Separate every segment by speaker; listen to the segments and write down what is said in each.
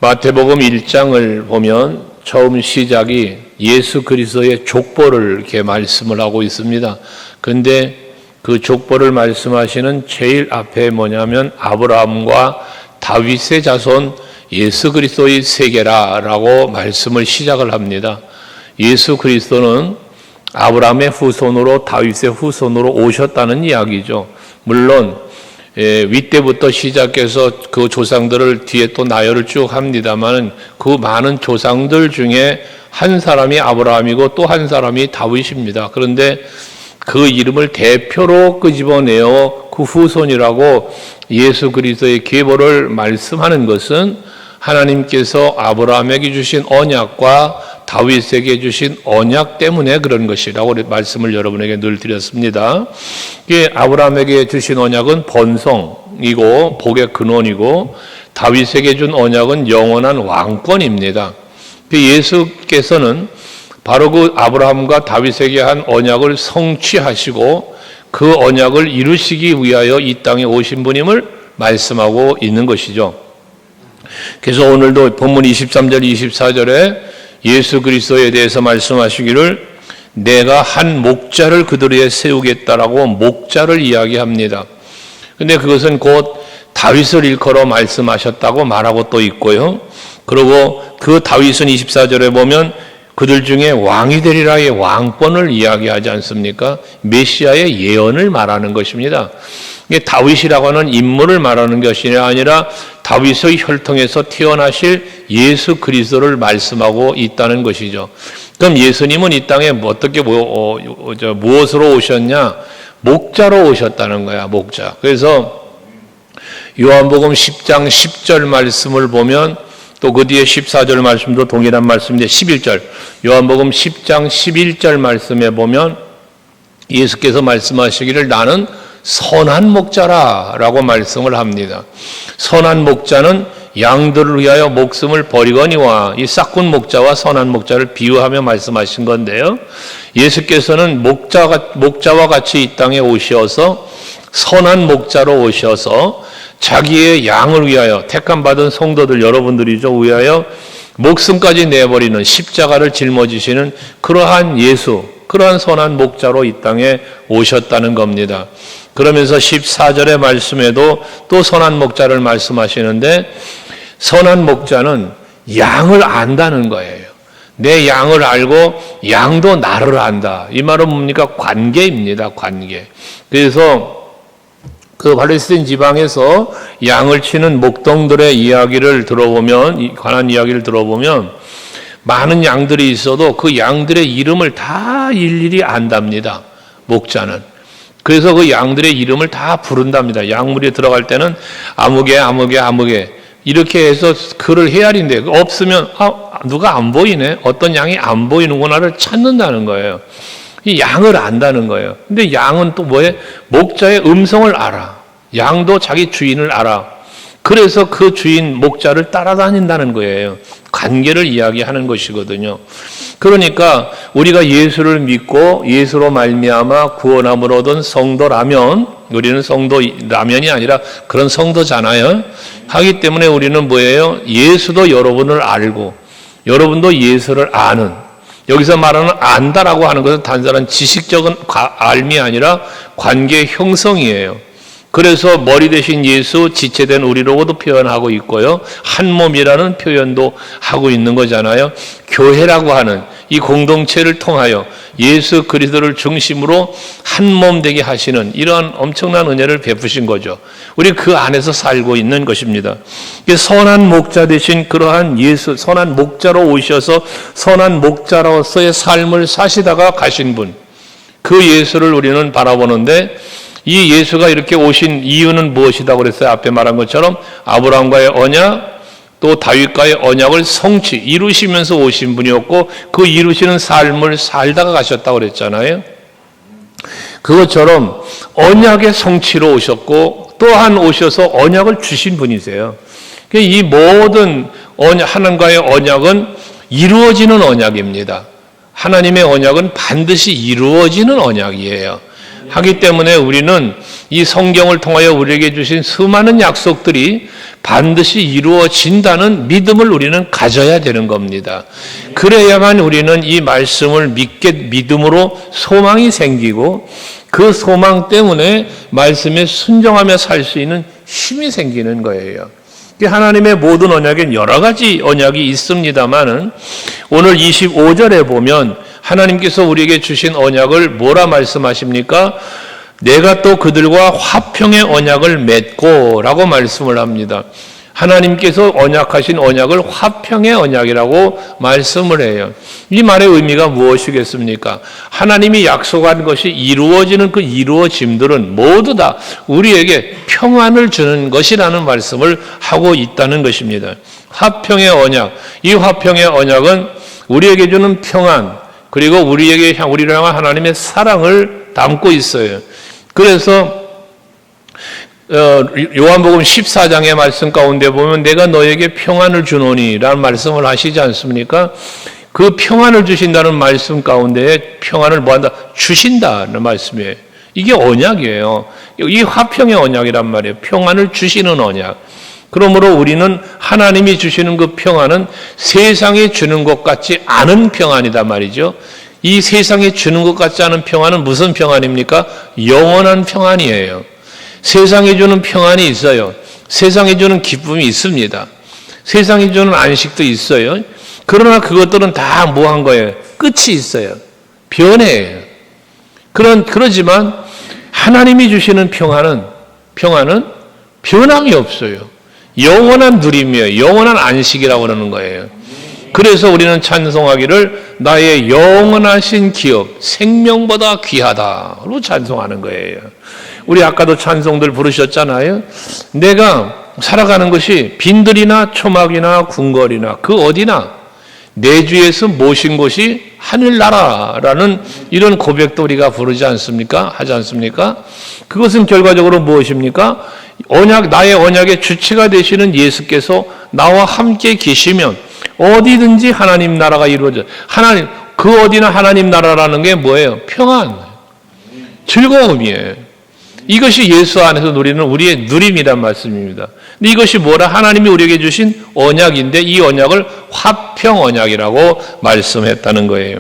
Speaker 1: 마태복음 1장을 보면 처음 시작이 예수 그리스도의 족보를 이렇게 말씀을 하고 있습니다. 그런데 그 족보를 말씀하시는 제일 앞에 뭐냐면 아브라함과 다윗의 자손 예수 그리스도의 세계라라고 말씀을 시작을 합니다. 예수 그리스도는 아브라함의 후손으로 다윗의 후손으로 오셨다는 이야기죠. 물론 윗때부터 시작해서 그 조상들을 뒤에 또 나열을 쭉 합니다만 그 많은 조상들 중에 한 사람이 아브라함이고 또 한 사람이 다윗입니다. 그런데 그 이름을 대표로 끄집어내어 그 후손이라고 예수 그리스도의 계보를 말씀하는 것은 하나님께서 아브라함에게 주신 언약과 다윗에게 주신 언약 때문에 그런 것이라고 말씀을 여러분에게 늘 드렸습니다. 아브라함에게 주신 언약은 번성이고 복의 근원이고 다윗에게 준 언약은 영원한 왕권입니다. 예수께서는 바로 그 아브라함과 다윗에게 한 언약을 성취하시고 그 언약을 이루시기 위하여 이 땅에 오신 분임을 말씀하고 있는 것이죠. 그래서 오늘도 본문 23절 24절에 예수 그리스도에 대해서 말씀하시기를 내가 한 목자를 그들 위에 세우겠다라고 목자를 이야기합니다. 근데 그것은 곧 다윗을 일컬어 말씀하셨다고 말하고 또 있고요. 그리고 그 다윗은 24절에 보면 그들 중에 왕이 되리라의 왕권을 이야기하지 않습니까? 메시아의 예언을 말하는 것입니다. 이게 다윗이라고 하는 인물을 말하는 것이 아니라 다윗의 혈통에서 태어나실 예수 그리스도를 말씀하고 있다는 것이죠. 그럼 예수님은 이 땅에 어떻게 무엇으로 오셨냐? 목자로 오셨다는 거야, 목자. 그래서 요한복음 10장 10절 말씀을 보면 또 그 뒤에 14절 말씀도 동일한 말씀인데 11절 요한복음 10장 11절 말씀에 보면 예수께서 말씀하시기를 나는 선한 목자라라고 말씀을 합니다. 선한 목자는 양들을 위하여 목숨을 버리거니와 이 싹군 목자와 선한 목자를 비유하며 말씀하신 건데요. 예수께서는 목자와 같이 이 땅에 오셔서 선한 목자로 오셔서 자기의 양을 위하여 택함 받은 성도들 여러분들이죠. 위하여 목숨까지 내버리는 십자가를 짊어지시는 그러한 예수, 그러한 선한 목자로 이 땅에 오셨다는 겁니다. 그러면서 14절의 말씀에도 또 선한 목자를 말씀하시는데 선한 목자는 양을 안다는 거예요. 내 양을 알고 양도 나를 안다. 이 말은 뭡니까? 관계입니다. 관계. 그래서 그 팔레스타인 지방에서 양을 치는 목동들의 이야기를 들어보면, 관한 이야기를 들어보면 많은 양들이 있어도 그 양들의 이름을 다 일일이 안답니다. 목자는. 그래서 그 양들의 이름을 다 부른답니다. 양물에 들어갈 때는 아무개 이렇게 해서 그를 헤아린대. 없으면 누가 안 보이네. 어떤 양이 안 보이는구나를 찾는다는 거예요. 이 양을 안다는 거예요. 근데 양은 또 뭐예요? 목자의 음성을 알아. 양도 자기 주인을 알아. 그래서 그 주인 목자를 따라다닌다는 거예요. 관계를 이야기하는 것이거든요. 그러니까 우리가 예수를 믿고 예수로 말미암아 구원함을 얻은 성도라면, 우리는 성도라면이 아니라 그런 성도잖아요. 하기 때문에 우리는 뭐예요? 예수도 여러분을 알고 여러분도 예수를 아는, 여기서 말하는 안다라고 하는 것은 단순한 지식적인 알미 아니라 관계 형성이에요. 그래서 머리 대신 예수, 지체된 우리로고도 표현하고 있고요. 한 몸이라는 표현도 하고 있는 거잖아요. 교회라고 하는 이 공동체를 통하여 예수 그리스도를 중심으로 한 몸 되게 하시는 이러한 엄청난 은혜를 베푸신 거죠. 우리 그 안에서 살고 있는 것입니다. 선한 목자 되신 그러한 예수, 선한 목자로 오셔서 선한 목자로서의 삶을 사시다가 가신 분, 그 예수를 우리는 바라보는데 이 예수가 이렇게 오신 이유는 무엇이라고 그랬어요? 앞에 말한 것처럼 아브라함과의 언약, 또 다윗과의 언약을 이루시면서 오신 분이었고 그 이루시는 삶을 살다가 가셨다고 그랬잖아요. 그것처럼 언약의 성취로 오셨고 또한 오셔서 언약을 주신 분이세요. 이 모든 하나님과의 언약은 이루어지는 언약입니다. 하나님의 언약은 반드시 이루어지는 언약이에요. 하기 때문에 우리는 이 성경을 통하여 우리에게 주신 수많은 약속들이 반드시 이루어진다는 믿음을 우리는 가져야 되는 겁니다. 그래야만 우리는 이 말씀을 믿음으로 소망이 생기고 그 소망 때문에 말씀에 순종하며 살 수 있는 힘이 생기는 거예요. 하나님의 모든 언약엔 여러 가지 언약이 있습니다만은 오늘 25절에 보면 하나님께서 우리에게 주신 언약을 뭐라 말씀하십니까? 내가 또 그들과 화평의 언약을 맺고 라고 말씀을 합니다. 하나님께서 언약하신 언약을 화평의 언약이라고 말씀을 해요. 이 말의 의미가 무엇이겠습니까? 하나님이 약속한 것이 이루어지는 그 이루어짐들은 모두 다 우리에게 평안을 주는 것이라는 말씀을 하고 있다는 것입니다. 화평의 언약, 이 화평의 언약은 우리에게 주는 평안, 그리고 우리를 향한 하나님의 사랑을 담고 있어요. 그래서 요한복음 14장의 말씀 가운데 보면 내가 너에게 평안을 주노니 라는 말씀을 하시지 않습니까? 그 평안을 주신다는 말씀 가운데 평안을 뭐한다? 주신다는 말씀이에요. 이게 언약이에요. 이 화평의 언약이란 말이에요. 평안을 주시는 언약. 그러므로 우리는 하나님이 주시는 그 평안은 세상이 주는 것 같지 않은 평안이다 말이죠. 이 세상이 주는 것 같지 않은 평안은 무슨 평안입니까? 영원한 평안이에요. 세상이 주는 평안이 있어요. 세상이 주는 기쁨이 있습니다. 세상이 주는 안식도 있어요. 그러나 그것들은 다 뭐한 거예요? 끝이 있어요. 변해요. 그러지만 하나님이 주시는 평안은 변함이 없어요. 영원한 누림이에요. 영원한 안식이라고 그러는 거예요. 그래서 우리는 찬송하기를 나의 영원하신 기업, 생명보다 귀하다로 찬송하는 거예요. 우리 아까도 찬송들 부르셨잖아요. 내가 살아가는 것이 빈들이나 초막이나 궁궐이나 그 어디나 내 주에서 모신 곳이 하늘나라라는 이런 고백도 우리가 부르지 않습니까? 하지 않습니까? 그것은 결과적으로 무엇입니까? 나의 언약의 주체가 되시는 예수께서 나와 함께 계시면 어디든지 하나님 나라가 이루어져. 그 어디나 하나님 나라라는 게 뭐예요? 평안, 즐거움이에요. 이것이 예수 안에서 누리는 우리의 누림이란 말씀입니다. 근데 이것이 뭐라? 하나님이 우리에게 주신 언약인데 이 언약을 화평 언약이라고 말씀했다는 거예요.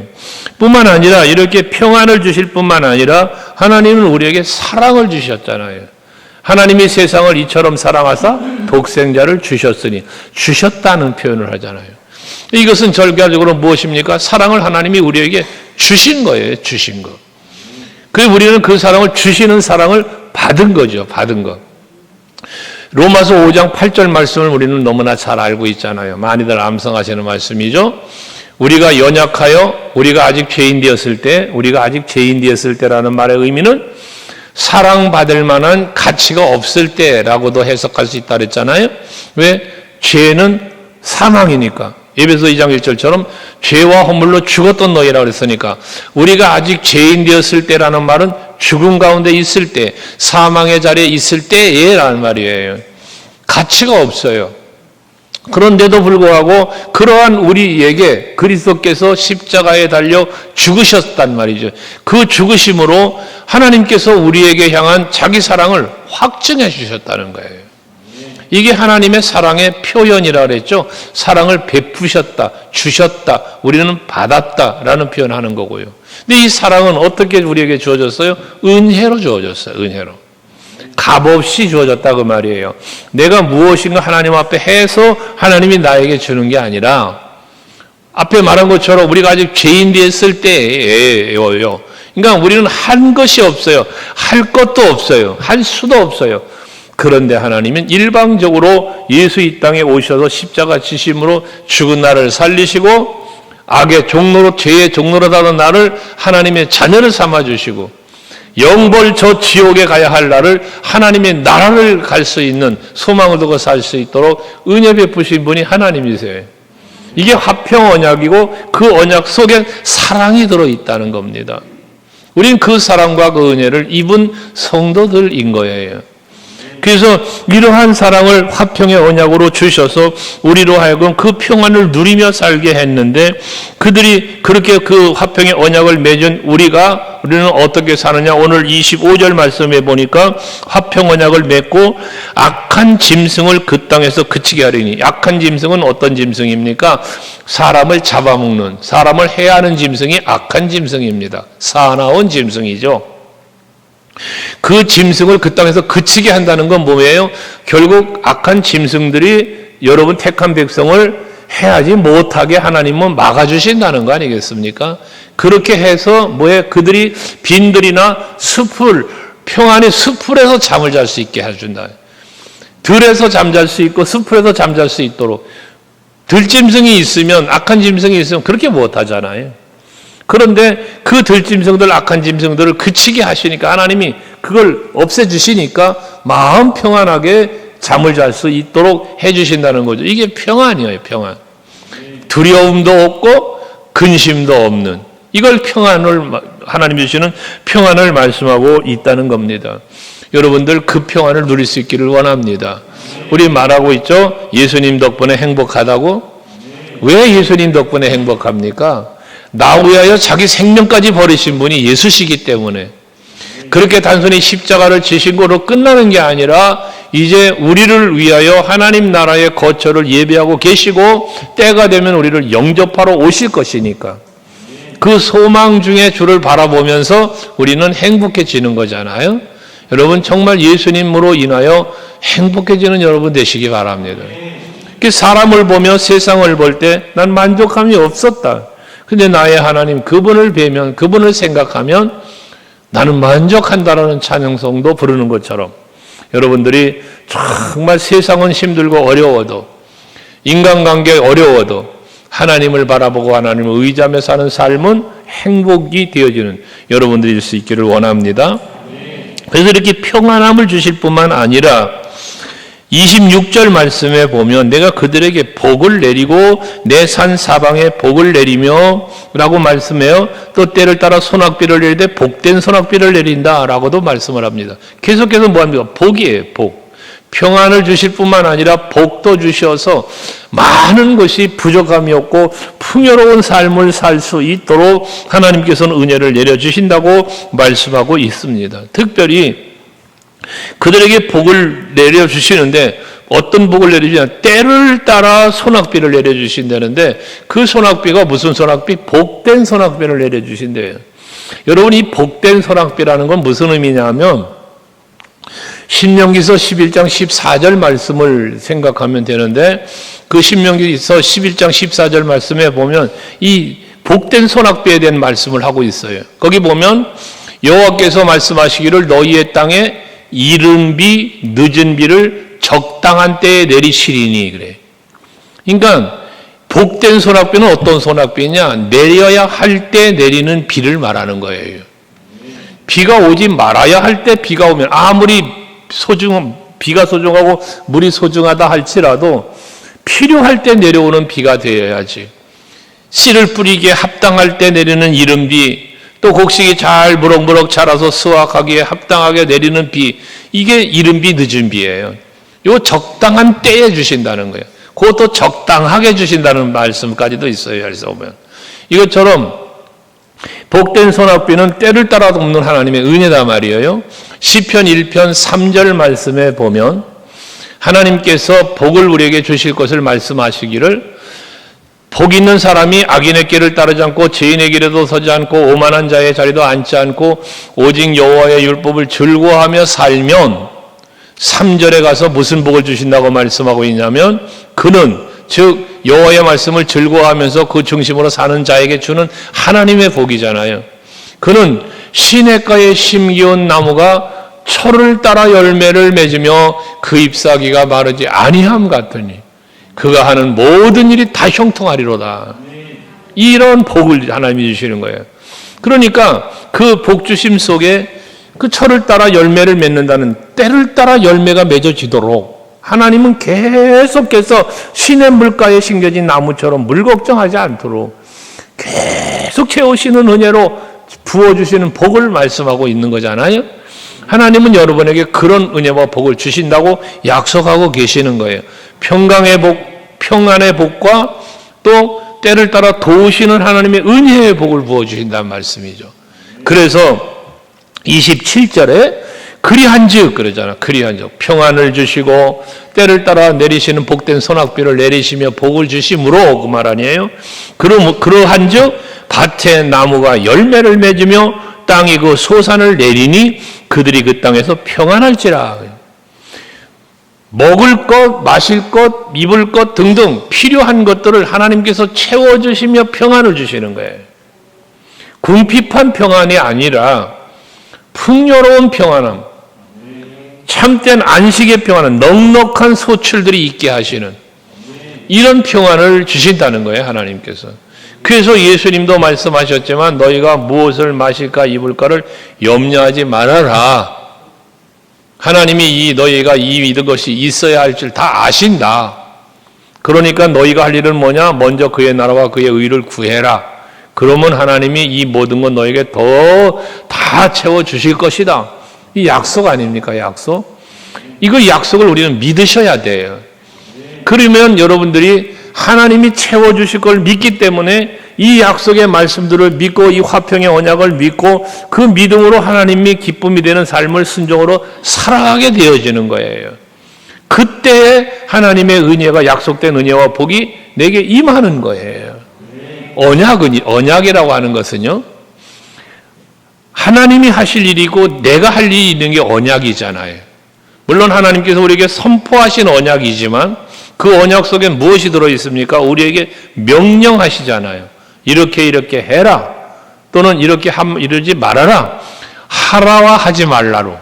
Speaker 1: 뿐만 아니라 이렇게 평안을 주실 뿐만 아니라 하나님은 우리에게 사랑을 주셨잖아요. 하나님이 세상을 이처럼 사랑하사 독생자를 주셨으니, 주셨다는 표현을 하잖아요. 이것은 결과적으로 무엇입니까? 사랑을 하나님이 우리에게 주신 거예요. 주신 거. 그래서 우리는 그 사랑을, 주시는 사랑을 받은 거죠. 받은 것. 로마서 5장 8절 말씀을 우리는 너무나 잘 알고 있잖아요. 많이들 암송하시는 말씀이죠. 우리가 연약하여 우리가 아직 죄인 되었을 때라는 말의 의미는 사랑받을 만한 가치가 없을 때라고도 해석할 수 있다 그랬잖아요. 왜? 죄는 사망이니까. 에베소 2장 1절처럼 죄와 허물로 죽었던 너희라고 그랬으니까 우리가 아직 죄인 되었을 때라는 말은 죽음 가운데 있을 때, 사망의 자리에 있을 때라는 말이에요. 가치가 없어요. 그런데도 불구하고 그러한 우리에게 그리스도께서 십자가에 달려 죽으셨단 말이죠. 그 죽으심으로 하나님께서 우리에게 향한 자기 사랑을 확증해 주셨다는 거예요. 이게 하나님의 사랑의 표현이라 그랬죠. 사랑을 베푸셨다, 주셨다, 우리는 받았다라는 표현하는 거고요. 근데 이 사랑은 어떻게 우리에게 주어졌어요? 은혜로 주어졌어요. 은혜로. 값없이 주어졌다 그 말이에요. 내가 무엇인가 하나님 앞에 해서 하나님이 나에게 주는 게 아니라 앞에 말한 것처럼 우리가 아직 죄인 되었을 때예요. 그러니까 우리는 한 것이 없어요. 할 것도 없어요. 할 수도 없어요. 그런데 하나님은 일방적으로 예수 이 땅에 오셔서 십자가 지심으로 죽은 나를 살리시고 악의 종로로, 죄의 종로로 다는 나를 하나님의 자녀를 삼아주시고 영벌 저 지옥에 가야 할 나를 하나님의 나라를 갈 수 있는 소망을 두고 살 수 있도록 은혜 베푸신 분이 하나님이세요. 이게 화평 언약이고 그 언약 속에 사랑이 들어있다는 겁니다. 우린 그 사랑과 그 은혜를 입은 성도들인 거예요. 그래서 이러한 사랑을 화평의 언약으로 주셔서 우리로 하여금 그 평안을 누리며 살게 했는데, 그들이 그렇게 그 화평의 언약을 맺은 우리는 어떻게 사느냐. 오늘 25절 말씀에 보니까 화평 언약을 맺고 악한 짐승을 그 땅에서 그치게 하리니. 악한 짐승은 어떤 짐승입니까? 사람을 잡아먹는, 사람을 해하는 짐승이 악한 짐승입니다. 사나운 짐승이죠. 그 짐승을 그 땅에서 그치게 한다는 건 뭐예요? 결국 악한 짐승들이 여러분 택한 백성을 해하지 못하게 하나님은 막아주신다는 거 아니겠습니까? 그렇게 해서 그들이 빈들이나 평안의 숲풀에서 잠을 잘 수 있게 해준다. 들에서 잠잘 수 있고 숲풀에서 잠잘 수 있도록. 들짐승이 있으면, 악한 짐승이 있으면 그렇게 못하잖아요. 그런데 그 들짐승들, 악한 짐승들을 그치게 하시니까 하나님이 그걸 없애주시니까 마음 평안하게 잠을 잘 수 있도록 해주신다는 거죠. 이게 평안이에요, 평안. 두려움도 없고 근심도 없는, 이걸 하나님 주시는 평안을 말씀하고 있다는 겁니다. 여러분들 그 평안을 누릴 수 있기를 원합니다. 우리 말하고 있죠? 예수님 덕분에 행복하다고? 왜 예수님 덕분에 행복합니까? 나 위하여 자기 생명까지 버리신 분이 예수시기 때문에. 그렇게 단순히 십자가를 지신 거로 끝나는 게 아니라 이제 우리를 위하여 하나님 나라의 거처를 예비하고 계시고 때가 되면 우리를 영접하러 오실 것이니까, 그 소망 중에 주를 바라보면서 우리는 행복해지는 거잖아요. 여러분 정말 예수님으로 인하여 행복해지는 여러분 되시기 바랍니다. 사람을 보며 세상을 볼 때 난 만족함이 없었다. 근데 나의 하나님 그분을 뵈면, 그분을 생각하면 나는 만족한다라는 찬양성도 부르는 것처럼, 여러분들이 정말 세상은 힘들고 어려워도, 인간관계 어려워도 하나님을 바라보고 하나님을 의지하며 사는 삶은 행복이 되어지는 여러분들일 수 있기를 원합니다. 그래서 이렇게 평안함을 주실 뿐만 아니라 26절 말씀에 보면 내가 그들에게 복을 내리고 내 산 사방에 복을 내리며 라고 말씀해요. 또 때를 따라 소낙비를 내릴 때 복된 소낙비를 내린다 라고도 말씀을 합니다. 계속해서 뭐합니까? 복이에요. 복. 평안을 주실 뿐만 아니라 복도 주셔서 많은 것이 부족함이 없고 풍요로운 삶을 살 수 있도록 하나님께서는 은혜를 내려주신다고 말씀하고 있습니다. 특별히 그들에게 복을 내려주시는데 어떤 복을 내려주시냐, 때를 따라 소낙비를 내려주신다는데 그 소낙비가 무슨 소낙비? 복된 소낙비를 내려주신대요. 여러분 이 복된 소낙비라는 건 무슨 의미냐면 신명기서 11장 14절 말씀을 생각하면 되는데, 그 신명기서 11장 14절 말씀에 보면 이 복된 소낙비에 대한 말씀을 하고 있어요. 거기 보면 여호와께서 말씀하시기를 너희의 땅에 이른 비 늦은 비를 적당한 때에 내리시리니 그래. 그러니까 복된 소낙비는 어떤 소낙비냐? 내려야 할 때 내리는 비를 말하는 거예요. 비가 오지 말아야 할 때 비가 오면 아무리 비가 소중하고 물이 소중하다 할지라도 필요할 때 내려오는 비가 되어야지. 씨를 뿌리기에 합당할 때 내리는 이른 비, 또 곡식이 잘 무럭무럭 자라서 수확하기에 합당하게 내리는 비, 이게 이른 비 늦은 비예요. 이거 적당한 때에 주신다는 거예요. 그것도 적당하게 주신다는 말씀까지도 있어요. 그래서 보면 이것처럼 복된 소낙비는 때를 따라 돕는 하나님의 은혜다 말이에요. 시편 1편 3절 말씀에 보면 하나님께서 복을 우리에게 주실 것을 말씀하시기를 복 있는 사람이 악인의 길을 따르지 않고 죄인의 길에도 서지 않고 오만한 자의 자리도 앉지 않고 오직 여호와의 율법을 즐거워하며 살면, 3절에 가서 무슨 복을 주신다고 말씀하고 있냐면 그는 즉 여호와의 말씀을 즐거워하면서 그 중심으로 사는 자에게 주는 하나님의 복이잖아요. 그는 시냇가에 심기운 나무가 철을 따라 열매를 맺으며 그 잎사귀가 마르지 아니함 같으니 그가 하는 모든 일이 다 형통하리로다. 이런 복을 하나님이 주시는 거예요. 그러니까 그 복 주심 속에 그 철을 따라 열매를 맺는다는, 때를 따라 열매가 맺어지도록 하나님은 계속해서 시냇 물가에 심겨진 나무처럼 물 걱정하지 않도록 계속 채우시는 은혜로 부어주시는 복을 말씀하고 있는 거잖아요. 하나님은 여러분에게 그런 은혜와 복을 주신다고 약속하고 계시는 거예요. 평강의 복, 평안의 복과 또 때를 따라 도우시는 하나님의 은혜의 복을 부어주신다는 말씀이죠. 그래서 27절에 그리한즉 그러잖아. 그리한즉 평안을 주시고 때를 따라 내리시는 복된 소낙비를 내리시며 복을 주심으로 그 말 아니에요? 그러한즉 밭에 나무가 열매를 맺으며 땅이 그 소산을 내리니 그들이 그 땅에서 평안할지라. 먹을 것, 마실 것, 입을 것 등등 필요한 것들을 하나님께서 채워주시며 평안을 주시는 거예요. 궁핍한 평안이 아니라 풍요로운 평안함, 참된 안식의 평안은 넉넉한 소출들이 있게 하시는 이런 평안을 주신다는 거예요, 하나님께서. 그래서 예수님도 말씀하셨지만 너희가 무엇을 마실까 입을까를 염려하지 말아라. 하나님이 너희가 이런 것이 있어야 할 줄 다 아신다. 그러니까 너희가 할 일은 뭐냐? 먼저 그의 나라와 그의 의를 구해라. 그러면 하나님이 이 모든 건 너에게 더 다 채워주실 것이다. 이 약속 아닙니까? 약속? 이거 약속을 우리는 믿으셔야 돼요. 그러면 여러분들이 하나님이 채워주실 걸 믿기 때문에 이 약속의 말씀들을 믿고 이 화평의 언약을 믿고 그 믿음으로 하나님이 기쁨이 되는 삶을 순종으로 살아가게 되어지는 거예요. 그때 하나님의 은혜가 약속된 은혜와 복이 내게 임하는 거예요. 언약이라고 하는 것은요, 하나님이 하실 일이고 내가 할 일이 있는 게 언약이잖아요. 물론 하나님께서 우리에게 선포하신 언약이지만 그 언약 속에 무엇이 들어있습니까? 우리에게 명령하시잖아요. 이렇게 해라. 또는 이러지 말아라. 하라와 하지 말라로.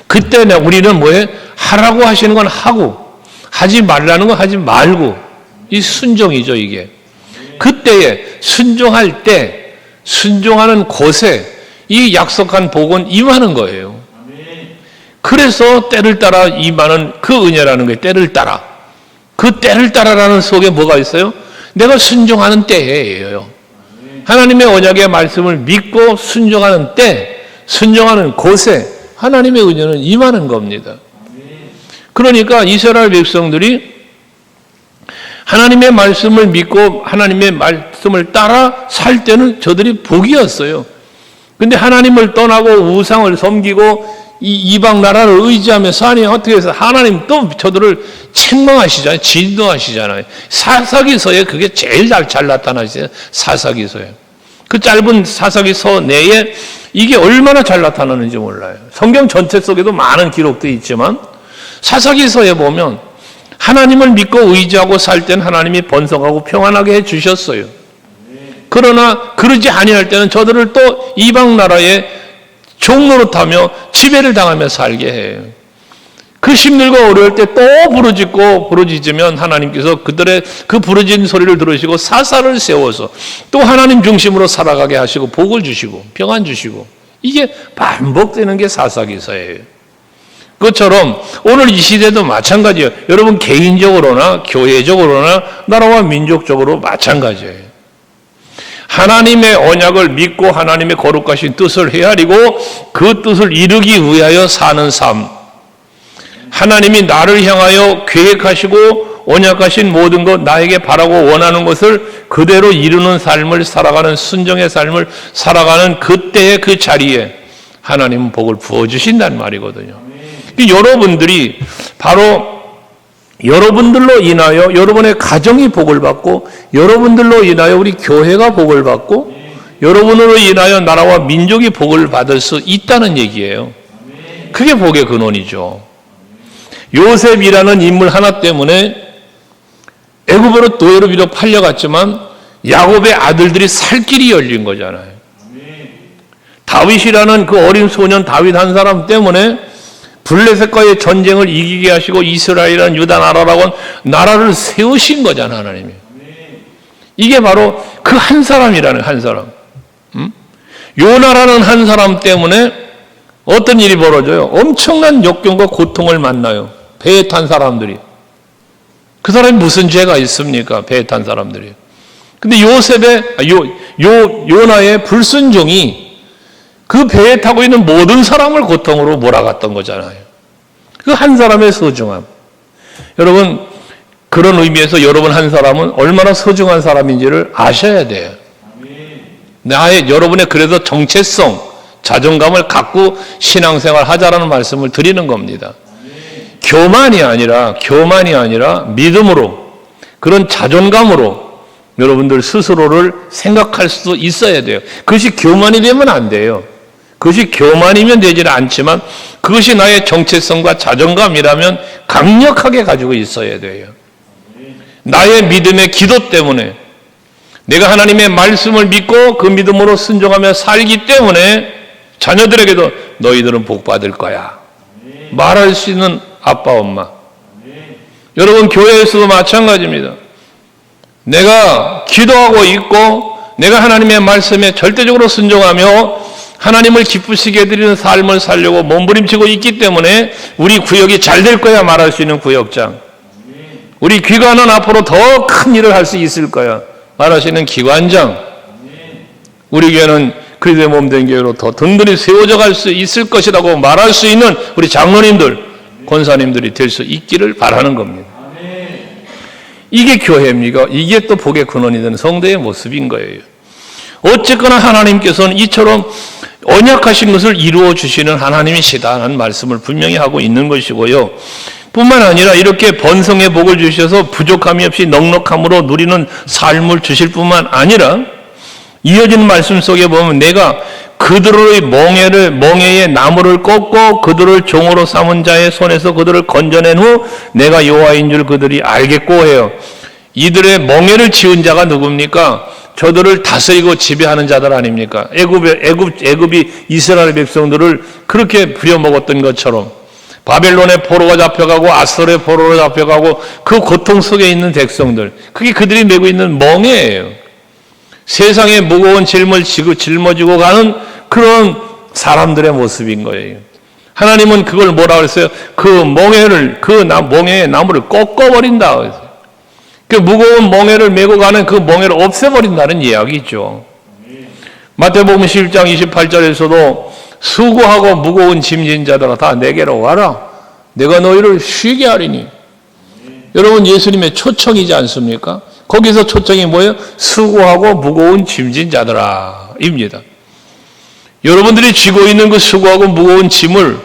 Speaker 1: 그때 우리는 뭐예요? 하라고 하시는 건 하고 하지 말라는 건 하지 말고 이 순종이죠, 이게. 그때에 순종할 때 순종하는 곳에 이 약속한 복은 임하는 거예요. 그래서 때를 따라 임하는 그 은혜라는 거예요. 때를 따라. 그 때를 따라라는 속에 뭐가 있어요? 내가 순종하는 때예요. 하나님의 언약의 말씀을 믿고 순종하는 때, 순종하는 곳에 하나님의 은혜는 임하는 겁니다. 그러니까 이스라엘 백성들이 하나님의 말씀을 믿고 하나님의 말씀을 따라 살 때는 저들이 복이었어요. 근데 하나님을 떠나고 우상을 섬기고 이 이방 나라를 의지하면서 어떻게 해서 하나님 또 저들을 책망하시잖아요. 진노하시잖아요. 사사기서에 그게 제일 잘 나타나시죠. 사사기서에. 그 짧은 사사기서 내에 이게 얼마나 잘 나타나는지 몰라요. 성경 전체 속에도 많은 기록도 있지만 사사기서에 보면 하나님을 믿고 의지하고 살 때는 하나님이 번성하고 평안하게 해주셨어요. 그러나 그러지 아니할 때는 저들을 또 이방 나라에 종노릇하며 지배를 당하며 살게 해요. 그 힘들고 어려울 때 또 부르짖으면 하나님께서 그들의 그 부르짖는 소리를 들으시고 사사를 세워서 또 하나님 중심으로 살아가게 하시고 복을 주시고 평안 주시고 이게 반복되는 게 사사기서예요. 그것처럼 오늘 이 시대도 마찬가지예요. 여러분 개인적으로나 교회적으로나 나라와 민족적으로 마찬가지예요. 하나님의 언약을 믿고 하나님의 거룩하신 뜻을 헤아리고 그 뜻을 이루기 위하여 사는 삶. 하나님이 나를 향하여 계획하시고 언약하신 모든 것 나에게 바라고 원하는 것을 그대로 이루는 삶을 살아가는 순종의 삶을 살아가는 그때의 그 자리에 하나님은 복을 부어주신다는 말이거든요. 여러분들이 바로 여러분들로 인하여 여러분의 가정이 복을 받고 여러분들로 인하여 우리 교회가 복을 받고 여러분으로 인하여 나라와 민족이 복을 받을 수 있다는 얘기예요. 그게 복의 근원이죠. 요셉이라는 인물 하나 때문에 애굽으로 노예로 비록 팔려갔지만 야곱의 아들들이 살 길이 열린 거잖아요. 다윗이라는 그 어린 소년 다윗 한 사람 때문에 블레셋과의 전쟁을 이기게 하시고 이스라엘이라는 유다 나라라고 나라를 세우신 거잖아, 하나님이. 이게 바로 그 한 사람이라는 한 사람. 요나라는 한 사람 때문에 어떤 일이 벌어져요? 엄청난 역경과 고통을 만나요. 배에 탄 사람들이. 그 사람이 무슨 죄가 있습니까? 배에 탄 사람들이. 근데 요나의 불순종이 그 배에 타고 있는 모든 사람을 고통으로 몰아갔던 거잖아요. 그 한 사람의 소중함. 여러분, 그런 의미에서 여러분 한 사람은 얼마나 소중한 사람인지를 아셔야 돼요. 여러분의 그래도 정체성, 자존감을 갖고 신앙생활 하자라는 말씀을 드리는 겁니다. 교만이 아니라 믿음으로, 그런 자존감으로 여러분들 스스로를 생각할 수도 있어야 돼요. 그것이 교만이 되면 안 돼요. 그것이 교만이면 되지는 않지만 그것이 나의 정체성과 자존감이라면 강력하게 가지고 있어야 돼요. 나의 믿음의 기도 때문에, 내가 하나님의 말씀을 믿고 그 믿음으로 순종하며 살기 때문에 자녀들에게도 너희들은 복 받을 거야 말할 수 있는 아빠, 엄마. 여러분, 교회에서도 마찬가지입니다. 내가 기도하고 있고 내가 하나님의 말씀에 절대적으로 순종하며 하나님을 기쁘시게 해드리는 삶을 살려고 몸부림치고 있기 때문에 우리 구역이 잘 될 거야 말할 수 있는 구역장, 우리 귀관은 앞으로 더 큰 일을 할 수 있을 거야 말할 수 있는 기관장, 우리 교회는 그리스도의 몸된 교회로 더 든든히 세워져 갈 수 있을 것이라고 말할 수 있는 우리 장로님들, 권사님들이 될 수 있기를 바라는 겁니다. 이게 교회입니까? 이게 또 복의 근원이 되는 성도의 모습인 거예요. 어쨌거나 하나님께서는 이처럼 언약하신 것을 이루어 주시는 하나님이시다는 말씀을 분명히 하고 있는 것이고요. 뿐만 아니라 이렇게 번성의 복을 주셔서 부족함이 없이 넉넉함으로 누리는 삶을 주실 뿐만 아니라 이어지는 말씀 속에 보면 내가 그들의 멍에의 나무를 꺾고 그들을 종으로 삼은 자의 손에서 그들을 건져낸 후 내가 여호와인 줄 그들이 알겠고 해요. 이들의 멍에를 지은 자가 누굽니까? 저들을 다스리고 지배하는 자들 아닙니까? 애굽이 이스라엘 백성들을 그렇게 부려먹었던 것처럼 바벨론의 포로가 잡혀가고 아수르의 포로로 잡혀가고 그 고통 속에 있는 백성들, 그게 그들이 메고 있는 멍에예요. 세상의 무거운 짐을 짊어지고 가는 그런 사람들의 모습인 거예요. 하나님은 그걸 뭐라 그랬어요? 그 멍에의 나무를 꺾어버린다. 그 무거운 멍에를 메고 가는 그 멍에를 없애버린다는 이야기죠. 마태복음 11장 28절에서도 수고하고 무거운 짐진 자들아 다 내게로 와라. 내가 너희를 쉬게 하리니. 여러분, 예수님의 초청이지 않습니까? 거기서 초청이 뭐예요? 수고하고 무거운 짐진 자들아 입니다. 여러분들이 지고 있는 그 수고하고 무거운 짐을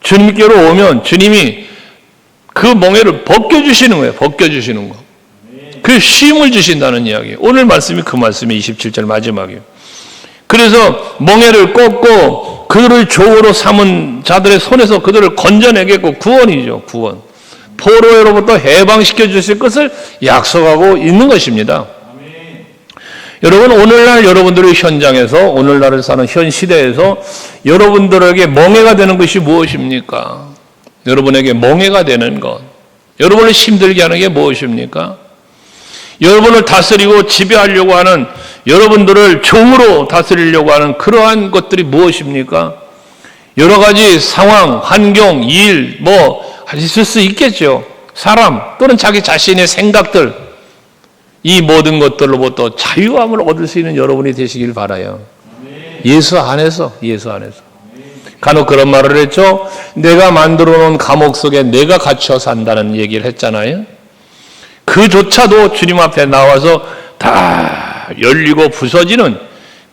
Speaker 1: 주님께로 오면 주님이 그 멍에를 벗겨주시는 거예요. 벗겨주시는 거. 그 쉼을 주신다는 이야기예요. 오늘 말씀이 그 말씀이 27절 마지막이에요. 그래서 멍에를 꺾고 그들을 종으로 삼은 자들의 손에서 그들을 건져내겠고, 구원이죠. 구원. 포로로부터 해방시켜 주실 것을 약속하고 있는 것입니다. 여러분, 오늘날 여러분들의 현장에서, 오늘날을 사는 현 시대에서 여러분들에게 멍에가 되는 것이 무엇입니까? 여러분에게 멍에가 되는 것, 여러분을 힘들게 하는 게 무엇입니까? 여러분을 다스리고 지배하려고 하는, 여러분들을 종으로 다스리려고 하는 그러한 것들이 무엇입니까? 여러 가지 상황, 환경, 일, 있을 수 있겠죠. 사람 또는 자기 자신의 생각들, 이 모든 것들로부터 자유함을 얻을 수 있는 여러분이 되시길 바라요. 예수 안에서. 간혹 그런 말을 했죠. 내가 만들어 놓은 감옥 속에 내가 갇혀 산다는 얘기를 했잖아요. 그조차도 주님 앞에 나와서 다 열리고 부서지는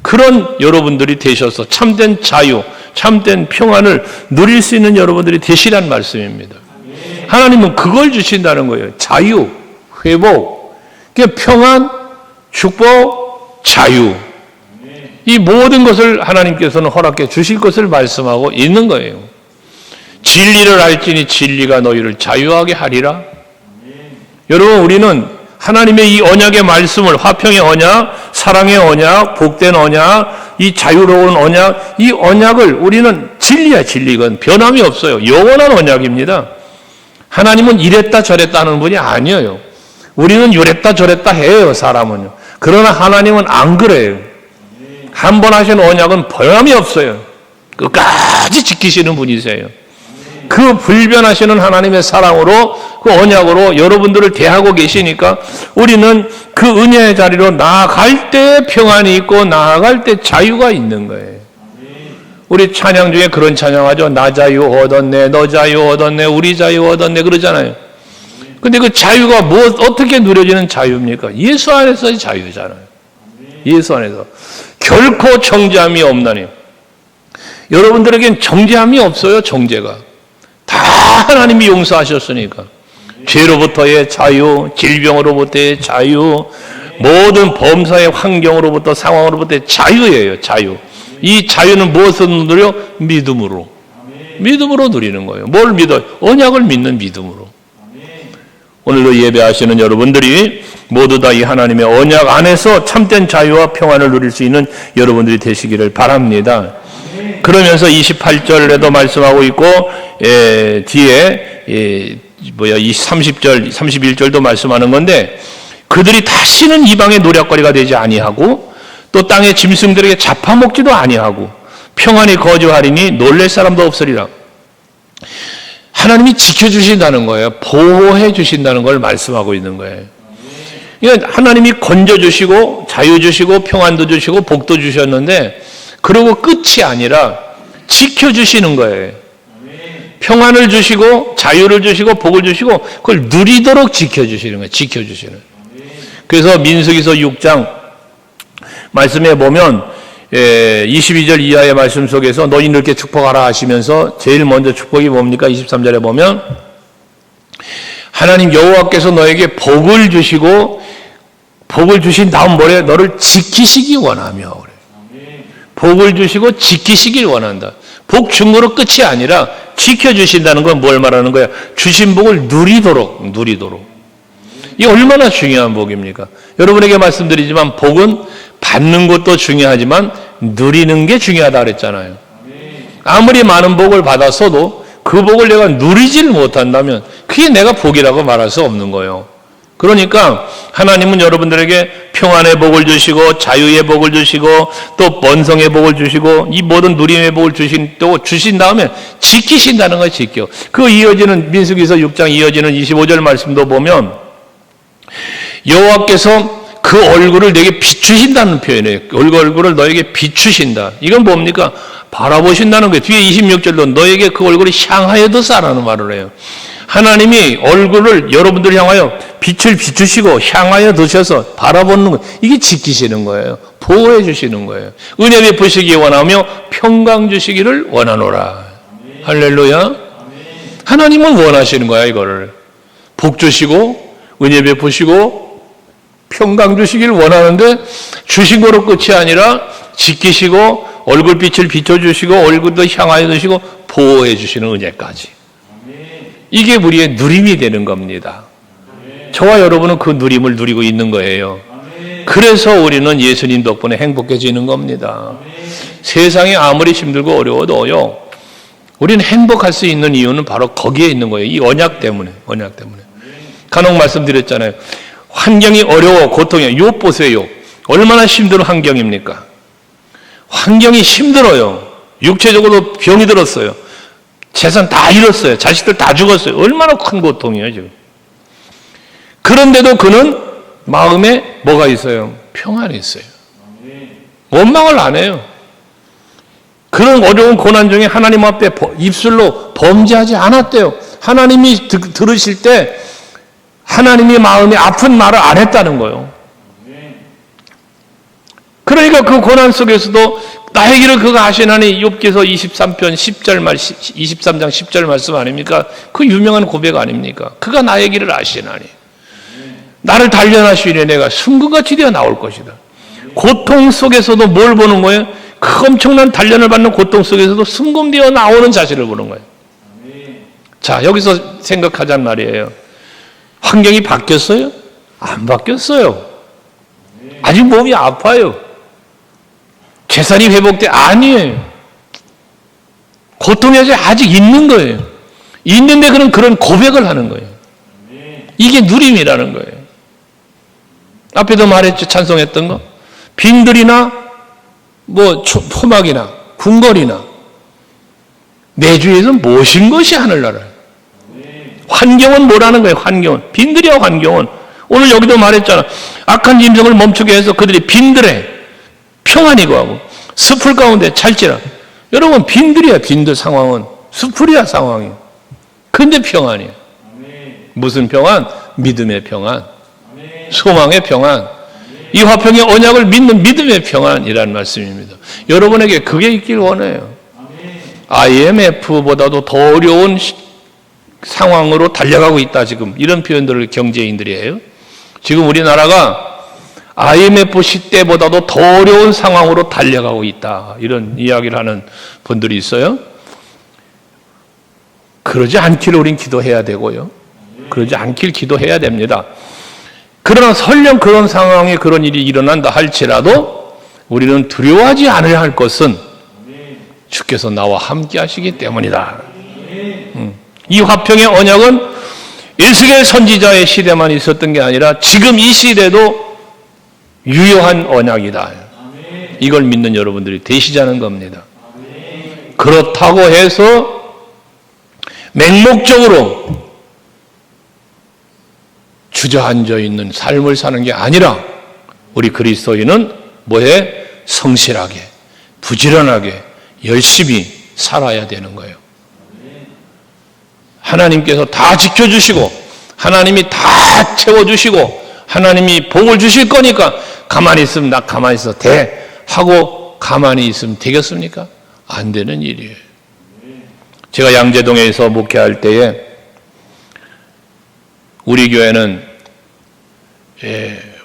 Speaker 1: 그런 여러분들이 되셔서 참된 자유, 참된 평안을 누릴 수 있는 여러분들이 되시란 말씀입니다. 하나님은 그걸 주신다는 거예요. 자유, 회복, 평안, 축복, 자유. 이 모든 것을 하나님께서는 허락해 주실 것을 말씀하고 있는 거예요. 진리를 알지니 진리가 너희를 자유하게 하리라. 여러분, 우리는 하나님의 이 언약의 말씀을, 화평의 언약, 사랑의 언약, 복된 언약, 이 자유로운 언약, 이 언약을 우리는 진리야, 진리. 이건 변함이 없어요. 영원한 언약입니다. 하나님은 이랬다 저랬다 하는 분이 아니에요. 우리는 이랬다 저랬다 해요, 사람은요. 그러나 하나님은 안 그래요. 한 번 하신 언약은 변함이 없어요. 끝까지 지키시는 분이세요. 그 불변하시는 하나님의 사랑으로, 그 언약으로 여러분들을 대하고 계시니까 우리는 그 은혜의 자리로 나아갈 때 평안이 있고 나아갈 때 자유가 있는 거예요. 우리 찬양 중에 그런 찬양하죠. 나 자유 얻었네, 너 자유 얻었네, 우리 자유 얻었네 그러잖아요. 근데 그 자유가 어떻게 누려지는 자유입니까? 예수 안에서의 자유잖아요. 예수 안에서. 결코 정죄함이 없나니. 여러분들에겐 정죄함이 없어요, 정죄가. 다 하나님이 용서하셨으니까. 죄로부터의 자유, 질병으로부터의 자유, 모든 범사의 환경으로부터, 상황으로부터의 자유예요, 자유. 이 자유는 무엇으로 누려? 믿음으로. 믿음으로 누리는 거예요. 뭘 믿어요? 언약을 믿는 믿음으로. 오늘도 예배하시는 여러분들이 모두 다 이 하나님의 언약 안에서 참된 자유와 평안을 누릴 수 있는 여러분들이 되시기를 바랍니다. 그러면서 28절에도 말씀하고 있고, 뒤에, 30절, 31절도 말씀하는 건데, 그들이 다시는 이방의 노략거리가 되지 아니하고, 또 땅의 짐승들에게 잡아먹지도 아니하고, 평안히 거주하리니 놀랄 사람도 없으리라. 하나님이 지켜주신다는 거예요. 보호해 주신다는 걸 말씀하고 있는 거예요. 그러니까 하나님이 건져주시고, 자유 주시고, 평안도 주시고, 복도 주셨는데, 그러고 끝이 아니라 지켜주시는 거예요. 평안을 주시고 자유를 주시고 복을 주시고 그걸 누리도록 지켜주시는 거예요. 지켜주시는. 그래서 민수기서 6장 말씀에 보면 22절 이하의 말씀 속에서 너희들께 축복하라 하시면서 제일 먼저 축복이 뭡니까? 23절에 보면 하나님 여호와께서 너에게 복을 주시고 복을 주신 다음 뭐래? 너를 지키시기 원하며 그래. 복을 주시고 지키시길 원한다. 복 준 거로 끝이 아니라 지켜주신다는 건 뭘 말하는 거야? 주신 복을 누리도록. 이게 얼마나 중요한 복입니까? 여러분에게 말씀드리지만 복은 받는 것도 중요하지만 누리는 게 중요하다 그랬잖아요. 아무리 많은 복을 받았어도 그 복을 내가 누리질 못한다면 그게 내가 복이라고 말할 수 없는 거예요. 그러니까 하나님은 여러분들에게 평안의 복을 주시고 자유의 복을 주시고 또 번성의 복을 주시고 이 모든 누림의 복을 주신 다음에 지키신다는 거예요. 지켜. 그 이어지는 민수기서 6장 이어지는 25절 말씀도 보면 여호와께서 그 얼굴을 내게 비추신다는 표현이에요. 얼굴을 너에게 비추신다. 이건 뭡니까? 바라보신다는 거예요. 뒤에 26절도 너에게 그 얼굴을 향하여 두사라는 말을 해요. 하나님이 얼굴을 여러분들 향하여 빛을 비추시고 향하여 두셔서 바라보는 거 이게 지키시는 거예요. 보호해 주시는 거예요. 은혜 베푸시기 원하며 평강 주시기를 원하노라. 할렐루야. 하나님은 원하시는 거야 이거를. 복 주시고 은혜 베푸시고 평강 주시기를 원하는데 주신 거로 끝이 아니라 지키시고 얼굴빛을 비춰주시고 얼굴도 향하여 두시고 보호해 주시는 은혜까지. 이게 우리의 누림이 되는 겁니다. 저와 여러분은 그 누림을 누리고 있는 거예요. 그래서 우리는 예수님 덕분에 행복해지는 겁니다. 세상이 아무리 힘들고 어려워도요, 우리는 행복할 수 있는 이유는 바로 거기에 있는 거예요. 이 언약 때문에. 간혹 말씀드렸잖아요. 환경이 어려워 고통이에요. 욥 보세요. 얼마나 힘든 환경입니까? 환경이 힘들어요. 육체적으로 병이 들었어요. 재산 다 잃었어요. 자식들 다 죽었어요. 얼마나 큰 고통이에요 지금. 그런데도 그는 마음에 뭐가 있어요? 평안이 있어요. 원망을 안 해요. 그런 어려운 고난 중에 하나님 앞에 입술로 범죄하지 않았대요. 하나님이 들으실 때 하나님이 마음이 아픈 말을 안 했다는 거예요. 그러니까 그 고난 속에서도 나의 길을 그가 아시나니 욥기서 23장 10절 말씀 아닙니까? 그 유명한 고백 아닙니까? 그가 나의 길을 아시나니 나를 단련하시니 내가 순금같이 되어 나올 것이다. 고통 속에서도 뭘 보는 거예요? 그 엄청난 단련을 받는 고통 속에서도 순금되어 나오는 자신을 보는 거예요. 자, 여기서 생각하자는 말이에요. 환경이 바뀌었어요? 안 바뀌었어요. 아직 몸이 아파요. 재산이 회복돼? 아니에요. 고통이 아직 있는 거예요. 있는데 그런 고백을 하는 거예요. 이게 누림이라는 거예요. 앞에도 말했죠. 찬송했던 거. 빈들이나 토막이나 궁궐이나 내 주에서 모신 것이 하늘나라예요. 환경은 뭐라는 거예요? 환경은. 빈들이야 환경은. 오늘 여기도 말했잖아. 악한 짐승을 멈추게 해서 그들이 빈들에 평안히 거하고 숲을 가운데 찰지라 여러분 빈들이야. 빈들 상황은 수풀이야 상황이. 근데 평안이에요. 무슨 평안? 믿음의 평안, 소망의 평안, 이 화평의 언약을 믿는 믿음의 평안이라는 말씀입니다. 여러분에게 그게 있길 원해요. IMF보다도 더 어려운 상황으로 달려가고 있다. 지금 이런 표현들을 경제인들이 해요. 지금 우리나라가 IMF 시대보다도 더 어려운 상황으로 달려가고 있다. 이런 이야기를 하는 분들이 있어요. 그러지 않기를 우린 기도해야 되고요. 그러지 않길 기도해야 됩니다. 그러나 설령 그런 상황에 그런 일이 일어난다 할지라도 우리는 두려워하지 않아야 할 것은 주께서 나와 함께 하시기 때문이다. 이 화평의 언약은 에스겔 선지자의 시대만 있었던 게 아니라 지금 이 시대도 유효한 언약이다. 이걸 믿는 여러분들이 되시자는 겁니다. 그렇다고 해서 맹목적으로 주저앉아 있는 삶을 사는 게 아니라 우리 그리스도인은 뭐해? 성실하게, 부지런하게, 열심히 살아야 되는 거예요. 하나님께서 다 지켜주시고 하나님이 다 채워주시고 하나님이 복을 주실 거니까 가만히 있으면 나 가만히 있어 돼 하고 가만히 있으면 되겠습니까? 안 되는 일이에요. 제가 양재동에서 목회할 때에 우리 교회는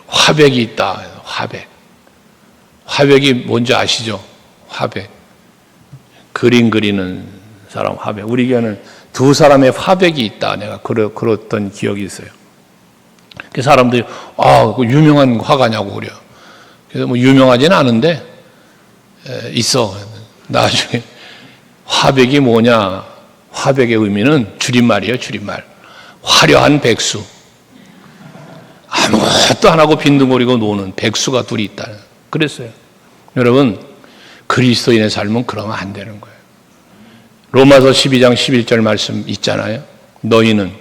Speaker 1: 화백이 있다. 화백이 뭔지 아시죠? 화백. 그림 그리는 사람 화백. 우리 교회는 두 사람의 화백이 있다. 내가 그랬던 기억이 있어요. 그 사람들이 그 유명한 화가냐고 그래요. 그래서 뭐 유명하지는 않은데 있어. 나중에 화백이 뭐냐? 화백의 의미는 줄임말이에요. 줄임말. 화려한 백수. 아무것도 안 하고 빈둥거리고 노는 백수가 둘이 있다. 그랬어요. 여러분 그리스도인의 삶은 그러면 안 되는 거예요. 로마서 12장 11절 말씀 있잖아요. 너희는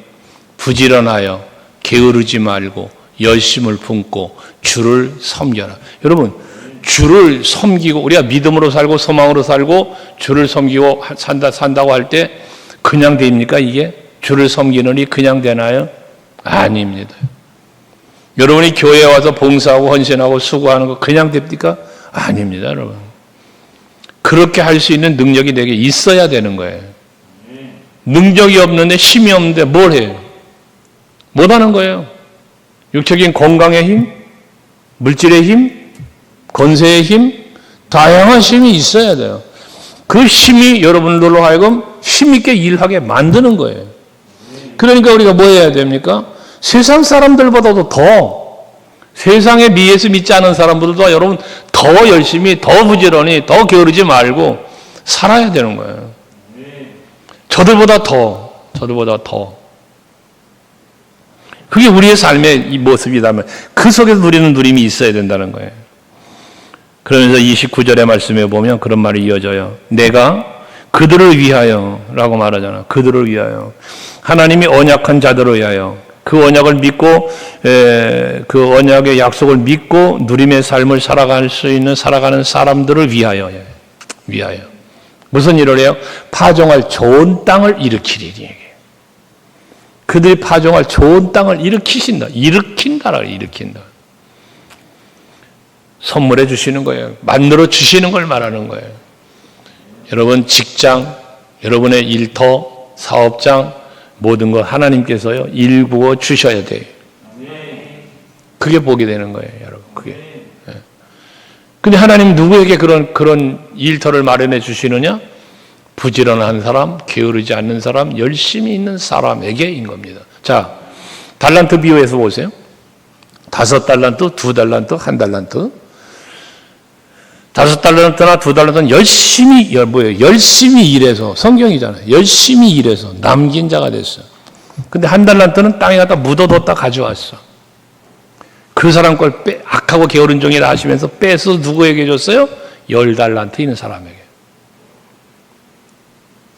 Speaker 1: 부지런하여 게으르지 말고 열심을 품고 주를 섬겨라. 여러분 주를 섬기고 우리가 믿음으로 살고 소망으로 살고 주를 섬기고 산다고 할 때 그냥 됩니까? 이게 주를 섬기느니 그냥 되나요? 아닙니다. 여러분이 교회에 와서 봉사하고 헌신하고 수고하는 거 그냥 됩니까? 아닙니다, 여러분. 그렇게 할 수 있는 능력이 내게 있어야 되는 거예요. 능력이 없는데 힘이 없는데 뭘 해요? 못하는 거예요. 육적인 건강의 힘, 물질의 힘, 권세의 힘, 다양한 힘이 있어야 돼요. 그 힘이 여러분들로 하여금 힘있게 일하게 만드는 거예요. 그러니까 우리가 뭐 해야 됩니까? 세상 사람들보다도 더 세상에 미에서 믿지 않은 사람들보다 여러분 더 열심히 더 부지런히 더 게으르지 말고 살아야 되는 거예요. 저들보다 더 그게 우리의 삶의 이 모습이라면 그 속에서 누리는 누림이 있어야 된다는 거예요. 그러면서 29절의 말씀에 보면 그런 말이 이어져요. 내가 그들을 위하여 라고 말하잖아. 그들을 위하여. 하나님이 언약한 자들을 위하여. 그 언약을 믿고 그 언약의 약속을 믿고 누림의 삶을 살아갈 수 있는 살아가는 사람들을 위하여. 무슨 일을 해요? 파종할 좋은 땅을 일으키리니. 그들이 파종할 좋은 땅을 일으킨다. 선물해 주시는 거예요. 만들어 주시는 걸 말하는 거예요. 여러분 직장, 여러분의 일터, 사업장 모든 것 하나님께서요 일구어 주셔야 돼요. 그게 복이 되는 거예요, 여러분. 그게. 근데 하나님 누구에게 그런 일터를 마련해 주시느냐? 부지런한 사람, 게으르지 않는 사람, 열심히 있는 사람에게인 겁니다. 자, 달란트 비유에서 보세요. 5달란트, 2달란트, 1달란트. 5달란트나 2달란트는 열심히 일해서, 성경이잖아요. 열심히 일해서 남긴 자가 됐어요. 근데 1달란트는 땅에 갖다 묻어뒀다 가져왔어. 그 사람 걸 악하고 게으른 종이라 하시면서 빼서 누구에게 줬어요? 10달란트 있는 사람에게.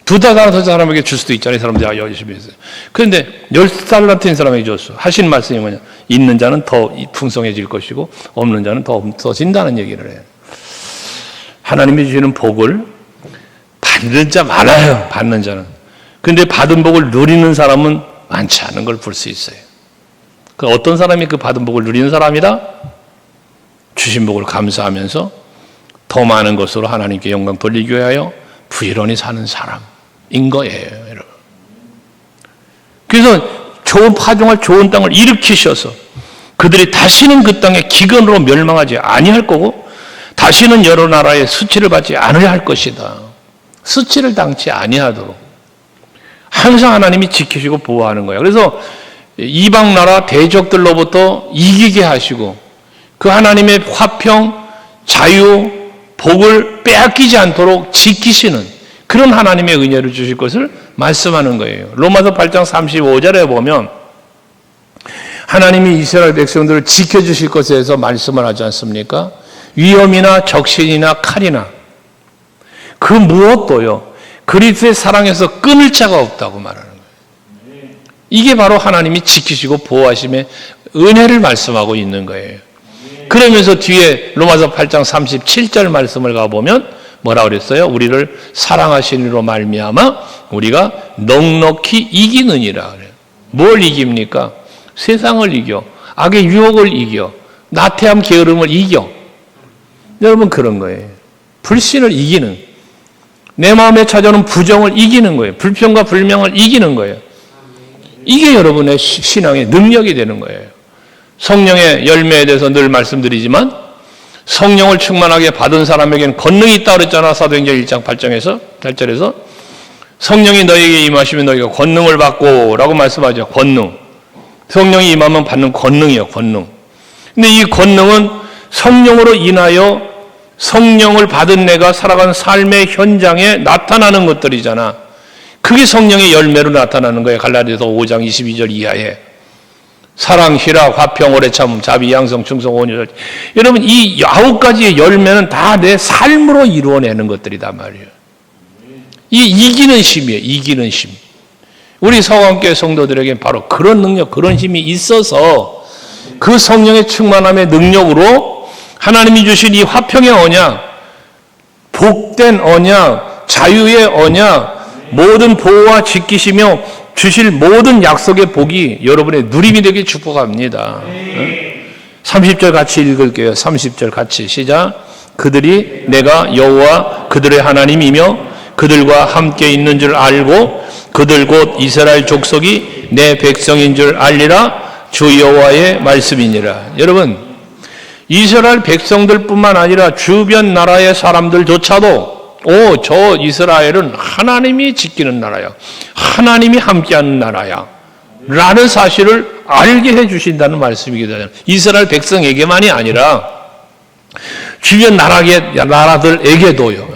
Speaker 1: 2달란트 사람에게 줄 수도 있잖아요. 이 사람들이 열심히 했어요. 그런데 10달란트 있는 사람에게 줬어. 하신 말씀이 뭐냐? 있는 자는 더 풍성해질 것이고 없는 자는 더 없어진다는 얘기를 해요. 하나님이 주시는 복을 받는 자 많아요. 받는 자는. 근데 받은 복을 누리는 사람은 많지 않은 걸 볼 수 있어요. 그 어떤 사람이 그 받은 복을 누리는 사람이다? 주신 복을 감사하면서 더 많은 것으로 하나님께 영광 돌리기 위하여 부지런히 사는 사람인 거예요, 여러분. 그래서 좋은 파종할 좋은 땅을 일으키셔서 그들이 다시는 그 땅에 기근으로 멸망하지 아니할 거고 다시는 여러 나라의 수치를 받지 않으려 할 것이다. 수치를 당치 아니하도록 항상 하나님이 지키시고 보호하는 거예요. 그래서 이방 나라 대적들로부터 이기게 하시고 그 하나님의 화평, 자유, 복을 빼앗기지 않도록 지키시는 그런 하나님의 은혜를 주실 것을 말씀하는 거예요. 로마서 8장 35절에 보면 하나님이 이스라엘 백성들을 지켜주실 것에 대해서 말씀을 하지 않습니까? 위험이나 적신이나 칼이나 그 무엇도요 그리스도의 사랑에서 끊을 자가 없다고 말하는 거예요. 이게 바로 하나님이 지키시고 보호하심의 은혜를 말씀하고 있는 거예요. 그러면서 뒤에 로마서 8장 37절 말씀을 가보면 뭐라고 그랬어요? 우리를 사랑하신 이로 말미암아 우리가 넉넉히 이기느니라 그래요. 뭘 이깁니까? 세상을 이겨, 악의 유혹을 이겨, 나태함 게으름을 이겨. 여러분 그런 거예요. 불신을 이기는, 내 마음에 찾아오는 부정을 이기는 거예요. 불평과 불명을 이기는 거예요. 이게 여러분의 신앙의 능력이 되는 거예요. 성령의 열매에 대해서 늘 말씀드리지만 성령을 충만하게 받은 사람에게는 권능이 있다 그랬잖아. 사도행전 1장 8절에서 성령이 너희에게 임하시면 너희가 권능을 받고 라고 말씀하죠. 권능. 성령이 임하면 받는 권능이에요. 권능. 근데 이 권능은 성령으로 인하여 성령을 받은 내가 살아가는 삶의 현장에 나타나는 것들이잖아. 그게 성령의 열매로 나타나는 거예요. 갈라디아서 5장 22절 이하에. 사랑, 희락, 화평, 오래 참음, 자비, 양성, 충성, 온유. 여러분 이 9가지의 열매는 다 내 삶으로 이루어내는 것들이다 말이에요. 이 이기는 힘이에요. 이기는 힘. 우리 서강교회 성도들에게 바로 그런 능력, 그런 힘이 있어서 그 성령의 충만함의 능력으로 하나님이 주신 이 화평의 언약, 복된 언약, 자유의 언약, 모든 보호와 지키시며 주실 모든 약속의 복이 여러분의 누림이 되길 축복합니다. 30절 같이 읽을게요. 30절 같이 시작. 그들이 내가 여호와 그들의 하나님이며 그들과 함께 있는 줄 알고 그들 곧 이스라엘 족속이 내 백성인 줄 알리라. 주 여호와의 말씀이니라. 여러분 이스라엘 백성들뿐만 아니라 주변 나라의 사람들조차도 저 이스라엘은 하나님이 지키는 나라야. 하나님이 함께하는 나라야. 라는 사실을 알게 해주신다는 말씀이기도 해요. 이스라엘 백성에게만이 아니라 주변 나라들에게도요.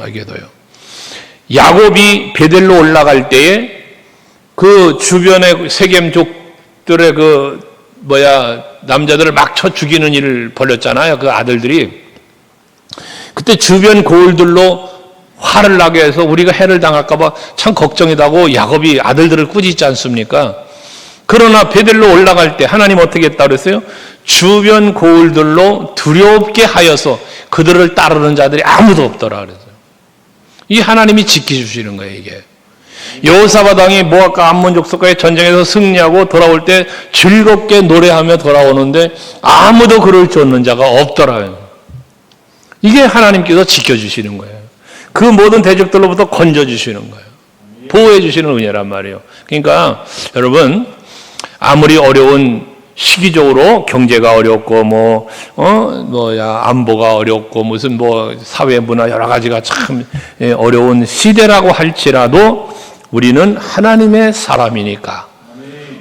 Speaker 1: 야곱이 베델로 올라갈 때에 그 주변의 세겜족들의 남자들을 막 쳐 죽이는 일을 벌였잖아요. 그 아들들이. 그때 주변 고을들로 화를 나게 해서 우리가 해를 당할까봐 참 걱정이다고 야곱이 아들들을 꾸짖지 않습니까? 그러나 베델로 올라갈 때 하나님 어떻게 했다고 그랬어요? 주변 고을들로 두렵게 하여서 그들을 따르는 자들이 아무도 없더라 그랬어요. 이 하나님이 지켜주시는 거예요, 이게. 여호사밧 왕이 모압과 암몬 족속과의 전쟁에서 승리하고 돌아올 때 즐겁게 노래하며 돌아오는데 아무도 그를 쫓는 자가 없더라. 이게 하나님께서 지켜주시는 거예요. 그 모든 대적들로부터 건져주시는 거예요. 보호해주시는 은혜란 말이에요. 그러니까 여러분 아무리 어려운 시기적으로 경제가 어렵고 안보가 어렵고 무슨 사회 문화 여러 가지가 참 어려운 시대라고 할지라도 우리는 하나님의 사람이니까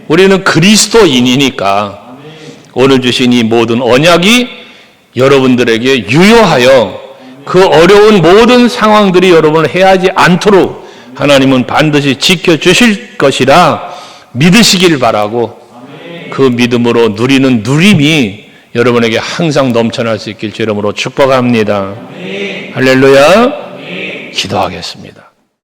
Speaker 1: 우리는 그리스도인이니까 오늘 주신 이 모든 언약이 여러분들에게 유효하여 그 어려운 모든 상황들이 여러분을 해하지 않도록 하나님은 반드시 지켜주실 것이라 믿으시길 바라고 그 믿음으로 누리는 누림이 여러분에게 항상 넘쳐날 수 있길 주 이름으로 축복합니다. 할렐루야. 기도하겠습니다.